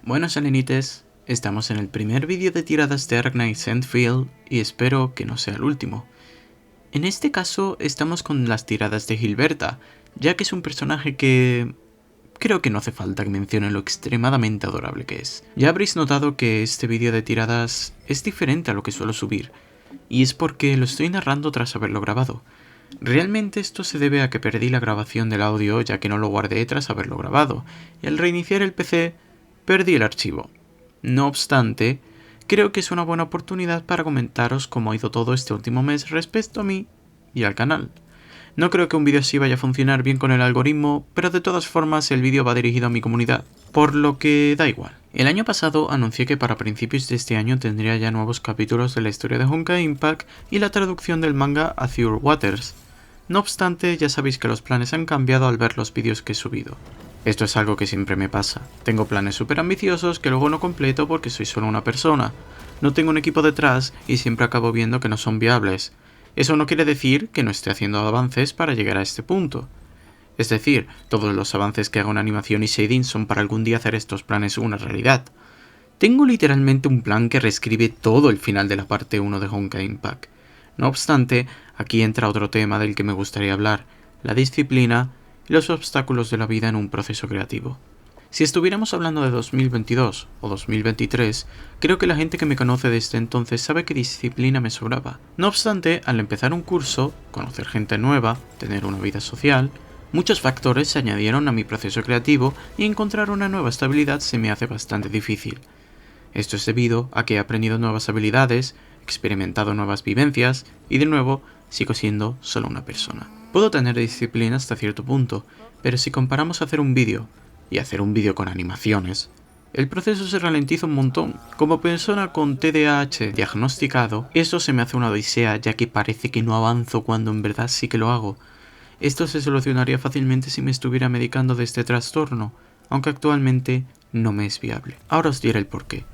Buenas alenites, estamos en el primer vídeo de tiradas de Arknights Endfield y espero que no sea el último. En este caso estamos con las tiradas de Gilberta, ya que es un personaje que creo que no hace falta que mencione lo extremadamente adorable que es. Ya habréis notado que este vídeo de tiradas es diferente a lo que suelo subir, y es porque lo estoy narrando tras haberlo grabado. Realmente esto se debe a que perdí la grabación del audio ya que no lo guardé tras haberlo grabado, y al reiniciar el PC perdí el archivo. No obstante, creo que es una buena oportunidad para comentaros cómo ha ido todo este último mes respecto a mí y al canal. No creo que un vídeo así vaya a funcionar bien con el algoritmo, pero de todas formas el vídeo va dirigido a mi comunidad, por lo que da igual. El año pasado anuncié que para principios de este año tendría ya nuevos capítulos de la historia de Honkai Impact y la traducción del manga Azure Waters. No obstante, ya sabéis que los planes han cambiado al ver los vídeos que he subido. Esto es algo que siempre me pasa. Tengo planes súper ambiciosos que luego no completo porque soy solo una persona. No tengo un equipo detrás y siempre acabo viendo que no son viables. Eso no quiere decir que no esté haciendo avances para llegar a este punto. Es decir, todos los avances que hago en animación y shading son para algún día hacer estos planes una realidad. Tengo literalmente un plan que reescribe todo el final de la parte 1 de Honkai Impact. No obstante, aquí entra otro tema del que me gustaría hablar, la disciplina y los obstáculos de la vida en un proceso creativo. Si estuviéramos hablando de 2022 o 2023, creo que la gente que me conoce desde entonces sabe que disciplina me sobraba. No obstante, al empezar un curso, conocer gente nueva, tener una vida social, muchos factores se añadieron a mi proceso creativo y encontrar una nueva estabilidad se me hace bastante difícil. Esto es debido a que he aprendido nuevas habilidades, experimentado nuevas vivencias y de nuevo sigo siendo solo una persona. Puedo tener disciplina hasta cierto punto, pero si comparamos hacer un vídeo y hacer un vídeo con animaciones, el proceso se ralentiza un montón. Como persona con TDAH diagnosticado, esto se me hace una odisea ya que parece que no avanzo cuando en verdad sí que lo hago. Esto se solucionaría fácilmente si me estuviera medicando de este trastorno, aunque actualmente no me es viable. Ahora os diré el porqué.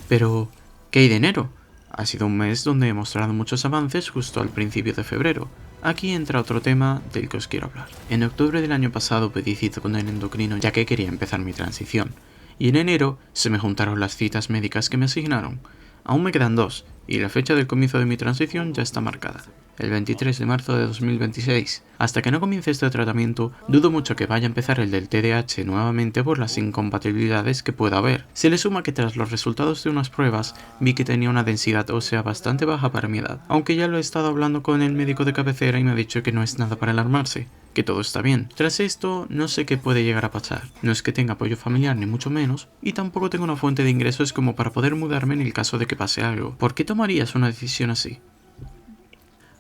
Pero, ¿qué hay de enero? Ha sido un mes donde he mostrado muchos avances justo al principio de febrero. Aquí entra otro tema del que os quiero hablar. En octubre del año pasado pedí cita con el endocrino ya que quería empezar mi transición. Y en enero se me juntaron las citas médicas que me asignaron. Aún me quedan 2, y la fecha del comienzo de mi transición ya está marcada. El 23 de marzo de 2026. Hasta que no comience este tratamiento, dudo mucho que vaya a empezar el del TDAH nuevamente por las incompatibilidades que pueda haber. Se le suma que tras los resultados de unas pruebas, vi que tenía una densidad ósea bastante baja para mi edad, aunque ya lo he estado hablando con el médico de cabecera y me ha dicho que no es nada para alarmarse, que todo está bien. Tras esto, no sé qué puede llegar a pasar. No es que tenga apoyo familiar ni mucho menos, y tampoco tengo una fuente de ingresos como para poder mudarme en el caso de que pase algo. ¿Por qué tomarías una decisión así?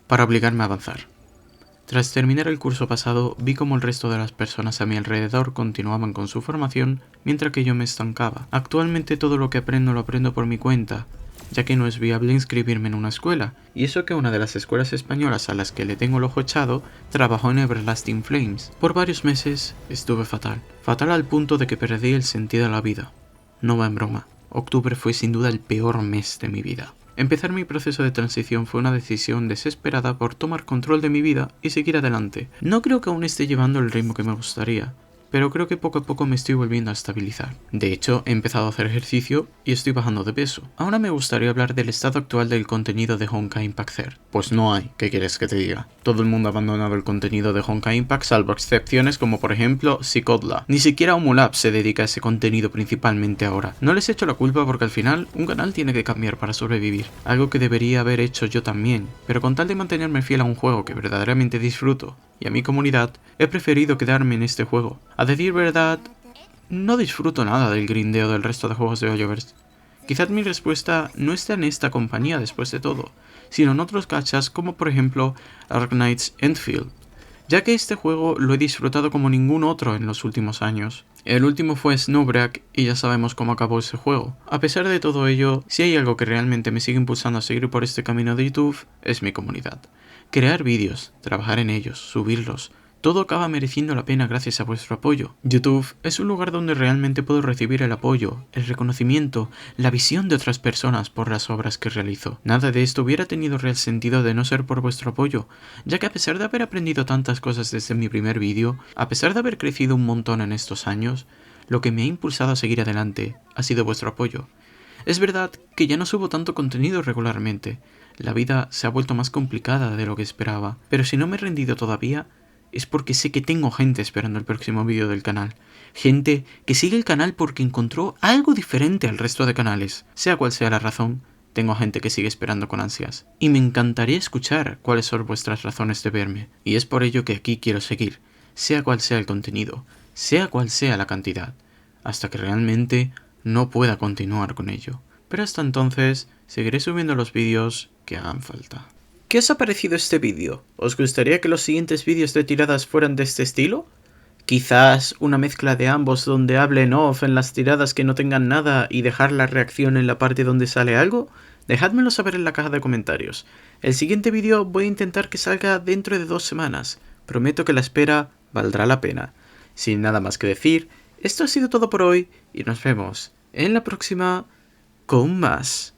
Para obligarme a avanzar. Tras terminar el curso pasado, vi como el resto de las personas a mi alrededor continuaban con su formación, mientras que yo me estancaba. Actualmente todo lo que aprendo lo aprendo por mi cuenta, ya que no es viable inscribirme en una escuela, y eso que una de las escuelas españolas a las que le tengo el ojo echado trabajó en Everlasting Flames. Por varios meses estuve fatal al punto de que perdí el sentido de la vida. No va en broma, octubre fue sin duda el peor mes de mi vida. Empezar mi proceso de transición fue una decisión desesperada por tomar control de mi vida y seguir adelante. No creo que aún esté llevando el ritmo que me gustaría, pero creo que poco a poco me estoy volviendo a estabilizar. De hecho, he empezado a hacer ejercicio y estoy bajando de peso. Ahora me gustaría hablar del estado actual del contenido de Honkai Impact Third. Pues no hay, ¿qué quieres que te diga? Todo el mundo ha abandonado el contenido de Honkai Impact salvo excepciones como por ejemplo Psicodla. Ni siquiera Homolab se dedica a ese contenido principalmente ahora. No les echo la culpa porque al final un canal tiene que cambiar para sobrevivir. Algo que debería haber hecho yo también, pero con tal de mantenerme fiel a un juego que verdaderamente disfruto y a mi comunidad, he preferido quedarme en este juego. A decir verdad, no disfruto nada del grindeo del resto de juegos de Hoyoverse. Quizás mi respuesta no está en esta compañía después de todo, sino en otros gachas como por ejemplo Arknights Endfield, ya que este juego lo he disfrutado como ningún otro en los últimos años. El último fue Snowbreak y ya sabemos cómo acabó ese juego. A pesar de todo ello, si hay algo que realmente me sigue impulsando a seguir por este camino de YouTube, es mi comunidad. Crear vídeos, trabajar en ellos, subirlos, todo acaba mereciendo la pena gracias a vuestro apoyo. YouTube es un lugar donde realmente puedo recibir el apoyo, el reconocimiento, la visión de otras personas por las obras que realizo. Nada de esto hubiera tenido real sentido de no ser por vuestro apoyo, ya que a pesar de haber aprendido tantas cosas desde mi primer vídeo, a pesar de haber crecido un montón en estos años, Lo que me ha impulsado a seguir adelante ha sido vuestro apoyo. Es verdad que ya no subo tanto contenido regularmente, la vida se ha vuelto más complicada de lo que esperaba, pero si no me he rendido todavía es porque sé que tengo gente esperando el próximo vídeo del canal. Gente que sigue el canal porque encontró algo diferente al resto de canales. Sea cual sea la razón, tengo gente que sigue esperando con ansias. Y me encantaría escuchar cuáles son vuestras razones de verme. Y es por ello que aquí quiero seguir, sea cual sea el contenido, sea cual sea la cantidad, hasta que realmente no pueda continuar con ello. Pero hasta entonces, seguiré subiendo los vídeos que hagan falta. ¿Qué os ha parecido este vídeo? ¿Os gustaría que los siguientes vídeos de tiradas fueran de este estilo? Quizás una mezcla de ambos donde hable en off en las tiradas que no tengan nada y dejar la reacción en la parte donde sale algo. Dejádmelo saber en la caja de comentarios. El siguiente vídeo voy a intentar que salga dentro de 2 semanas. Prometo que la espera valdrá la pena. Sin nada más que decir, esto ha sido todo por hoy y nos vemos en la próxima con más.